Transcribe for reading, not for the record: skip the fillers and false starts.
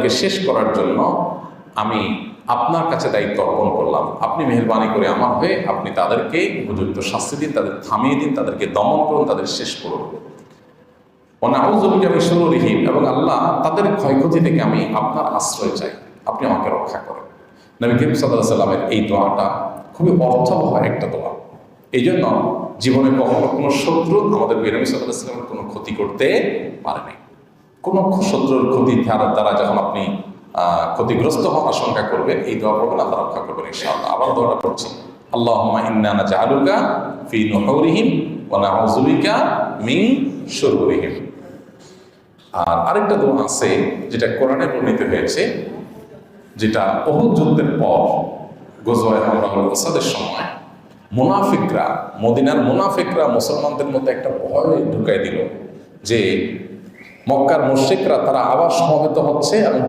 তাদেরকে শেষ করার জন্য আমি আপনার কাছে দায়িত্ব অর্পণ করলাম। আপনি মেহেরবানি করে আমার হয়ে আপনি তাদেরকে উপযুক্ত শাস্তি দিন, তাদের থামিয়ে দিন, তাদেরকে দমন করুন, তাদের শেষ করুন। নাউযু বিকা মিন শুরুরিহিম, এবং আল্লাহ তাদের ক্ষয়ক্ষতি থেকে আমি আপনার আশ্রয় চাই, আপনি আমাকে রক্ষা করেন। নবী করিম সাল্লাল্লাহু আলাইহি সাল্লামের এই দোয়াটা খুবই অর্থবহ একটা দোয়া। এই জন্য জীবনে কখনো কোনো শত্রু আমাদের নবী সাল্লাল্লাহু আলাইহি সাল্লামের কোনো ক্ষতি করতে পারেনি। কোনো শত্রুর ক্ষতি দ্বারা যখন আপনি ক্ষতিগ্রস্ত হওয়ার আশঙ্কা করবেন, এই দোয়া পড়বেন, আল্লাহ রক্ষা করবেন ইনশাআল্লাহ। আবার দোয়াটা পড়ছি, আল্লাহুম্মা ইন্না নাজআলুকা ফি নুহুরিহিম ওয়া নাউযু বিকা মিন শুরুরিহিম। আর আরেকটা দোয়া আছে যেটা কোরআনে বর্ণিত হয়েছে, যেটা উহুদ যুদ্ধের পর গজওয়ায়ে হামরাউল আসাদের সময় মুনাফিকরা, মদিনার মুনাফিকরা মুসলমানদের মধ্যে একটা ভয় ঢুকাই দিল যে মক্কার মুশরিকরা তারা আবার সমবেত হচ্ছে এবং